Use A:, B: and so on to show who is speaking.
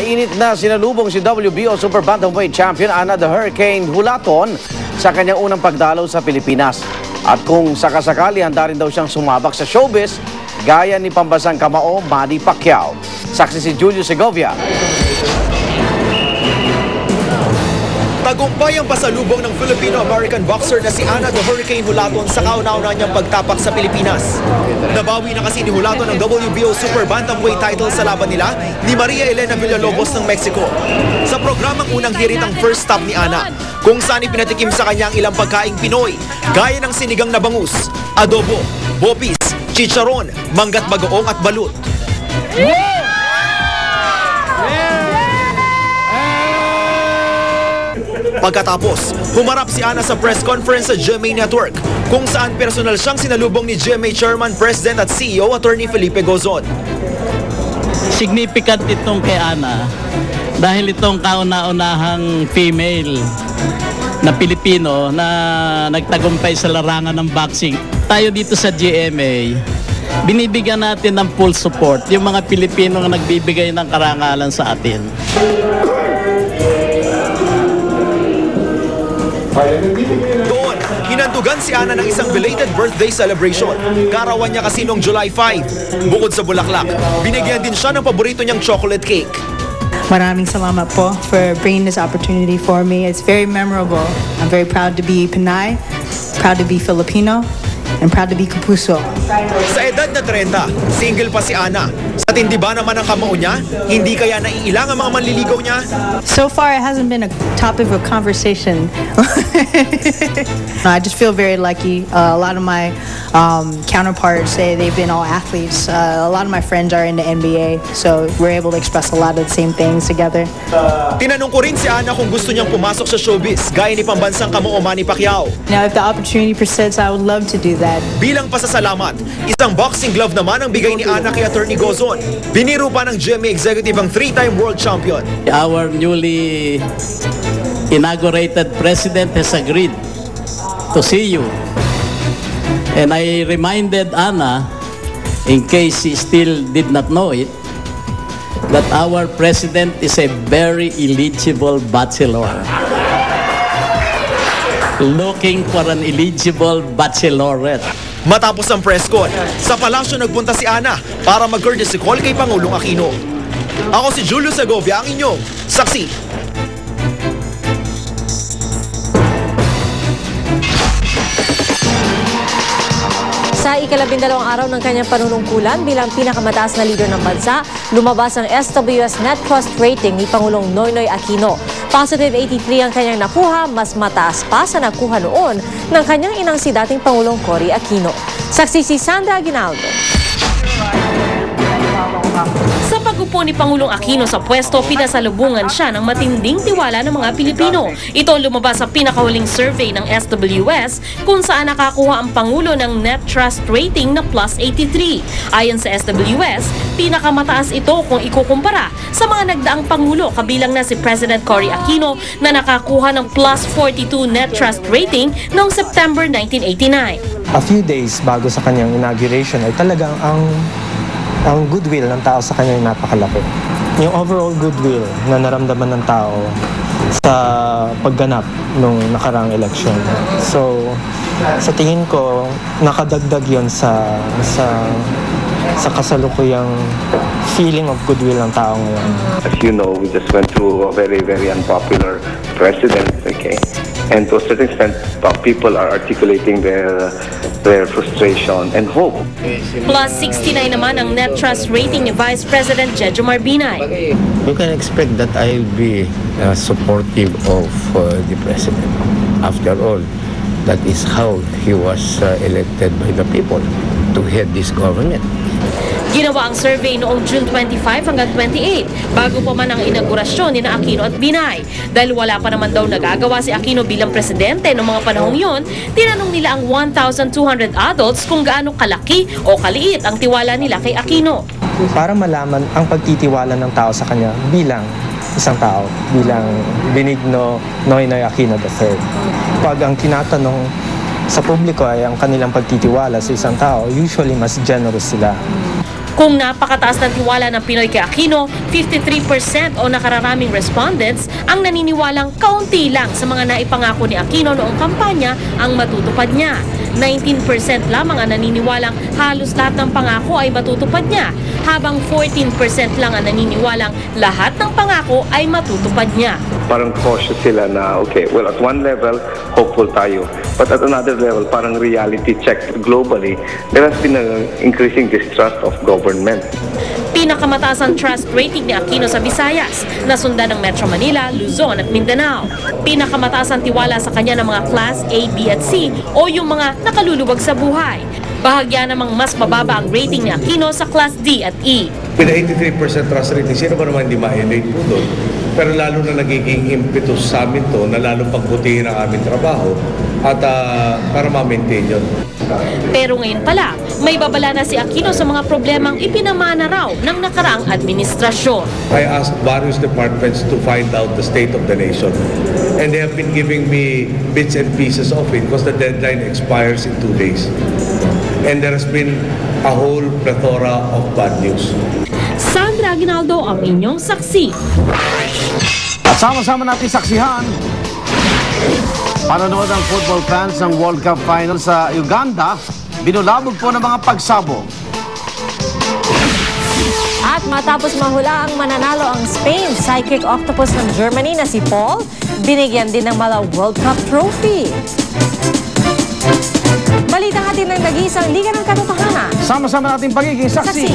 A: Mainit na sinalubong si WBO Super Bantamweight Champion Ana the Hurricane Hulaton sa kanyang unang pagdalaw sa Pilipinas. At kung sakasakali, handa rin daw siyang sumabak sa showbiz, gaya ni pambasang kamao Manny Pacquiao. Saksi si Julio Segovia.
B: Tagumpay ang pasalubong ng Filipino-American boxer na si Ana the Hurricane Hulaton sa kauna-una niyang pagtapak sa Pilipinas. Nabawi na kasi ni Hulaton ang WBO Super Bantamweight title sa laban nila ni Maria Elena Villalobos ng Mexico. Sa programang unang hirit ang first stop ni Ana, kung saan ipinatikim sa kanya ang ilang pagkaing Pinoy, gaya ng sinigang na bangus, adobo, bopis, chicharon, manggat bagoong at balut. Pagkatapos, humarap si Ana sa press conference sa GMA Network, kung saan personal siyang sinalubong ni GMA Chairman, President at CEO Attorney Felipe Gozon.
C: Significant itong kay Ana dahil itong kauna-unahang female na Pilipino na nagtagumpay sa larangan ng boxing. Tayo dito sa GMA, binibigyan natin ng full support yung mga Pilipino na nagbibigay ng karangalan sa atin.
B: Doon, hinandugan si Ana ng isang belated birthday celebration. Karawan niya kasi noong July 5. Bukod sa bulaklak, binigyan din siya ng paborito niyang chocolate cake.
D: Maraming salamat po for bringing this opportunity for me. It's very memorable. I'm very proud to be Pinay, proud to be Filipino, and proud to be Kapuso.
B: Sa edad na 30, single pa si Ana. Sa tindi ba naman ang kamao niya? Hindi kaya naiilang ang mga manliligaw niya?
D: So far, it hasn't been a topic of conversation. I just feel very lucky. A lot of my counterparts say they've been all athletes. A lot of my friends are in the NBA, so we're able to express a lot of the same things together.
B: Tinanong ko rin si Ana kung gusto niyang pumasok sa showbiz, gaya ni pambansang kamao Manny Pacquiao.
D: Now, if the opportunity presents, I would love to do that.
B: Bilang pasasalamat, isang boxing glove naman ang bigay ni Ana kay Attorney Gozon. Biniro pa ng GMA executive ang 3-time world champion.
C: Our newly inaugurated president has agreed to see you. And I reminded Ana, in case she still did not know it, that our president is a very eligible bachelor. Looking for an eligible bachelorette.
B: Matapos ang press con, sa palasyo nagpunta si Ana para mag-courtesy call kay Pangulong Aquino. Ako si Julio Segovia, ang inyong saksi.
E: Sa ikalabindalawang araw ng kanyang panunungkulan bilang pinakamataas na leader ng bansa, lumabas ang SWS Net Trust Rating ni Pangulong Noynoy Aquino. Positive 83 ang kanyang nakuha, mas mataas pa sa nakuha noon ng kanyang inang si dating Pangulong Cory Aquino. Saksi si Sandra Aguinaldo. Sa pag-upo ni Pangulong Aquino sa pwesto, pinasalubungan siya ng matinding tiwala ng mga Pilipino. Ito lumabas sa pinakahuling survey ng SWS kung saan nakakuha ang Pangulo ng Net Trust Rating na plus 83. Ayon sa SWS, pinakamataas ito kung ikukumpara sa mga nagdaang Pangulo kabilang na si President Cory Aquino na nakakuha ng plus 42 Net Trust Rating noong September 1989.
F: A few days bago sa kanyang inauguration ay talagang ang goodwill ng tao sa kanya ay napakalaki. Yung overall goodwill na naramdaman ng tao sa pagganap nung nakaraang election. So, sa tingin ko, nakadagdag yon sa kasalukuyang feeling of goodwill ng tao ngayon.
G: As you know, we just went through a very, very unpopular president, okay? And to a certain extent, people are articulating their frustration and hope.
E: Plus 69 naman ang net trust rating ni Vice President Jejomar Binay.
H: You can expect that I will be supportive of the president. After all, that is how he was elected by the people to head this government.
E: Ginawa ang survey noong June 25 hanggang 28 bago pa man ang inaugurasyon ni Aquino at Binay. Dahil wala pa naman daw nagagawa si Aquino bilang presidente noong mga panahong yon, tinanong nila ang 1,200 adults kung gaano kalaki o kaliit ang tiwala nila kay Aquino.
F: Para malaman ang pagtitiwala ng tao sa kanya bilang isang tao, bilang Benigno Noynoy Aquino III. Pag ang tinatanong sa publiko ay ang kanilang pagtitiwala sa isang tao, usually mas generous sila.
E: Kung napakataas ng tiwala ng Pinoy kay Aquino, 53% o nakararaming respondents ang naniniwalang kaunti lang sa mga naipangako ni Aquino noong kampanya ang matutupad niya. 19% lamang ang naniniwalang halos lahat ng pangako ay matutupad niya, habang 14% lang ang naniniwalang lahat ng pangako ay matutupad niya.
G: Parang cautious sila na, okay, well, at one level, hopeful tayo. But at another level, parang reality check globally, there has been an increasing distrust of government.
E: Pinakamataas ang trust rating ni Aquino sa Visayas, nasundan ng Metro Manila, Luzon at Mindanao. Pinakamataas ang tiwala sa kanya ng mga Class A, B at C o yung mga nakaluluwag sa buhay. Bahagya namang mas mababa ang rating ni Aquino sa Class D at E.
I: With 83% trust rating, sino ba naman hindi ma-elate po doon? Pero lalo na nagiging impetus sa amin to na lalo pagbutihin ang aming trabaho at para ma-maintain yun.
E: Pero ngayon pala, may babala na si Aquino sa mga problemang ipinamana raw ng nakaraang administrasyon.
I: I asked various departments to find out the state of the nation. And they have been giving me bits and pieces of it because the deadline expires in 2 days. And there has been a whole plethora of bad news.
E: Sandra Aguinaldo ang inyong saksi.
A: At sama-sama natin saksihan panonood ng football fans ng World Cup Final sa Uganda. Binulabog po ng mga pagsabog.
J: At matapos mahula ang mananalo ang Spain, psychic octopus ng Germany na si Paul, binigyan din ng Mala World Cup trophy. Balitang atin ng nag-iisang Liga ng Katotohanan.
A: Sama-sama natin pagiging saksi.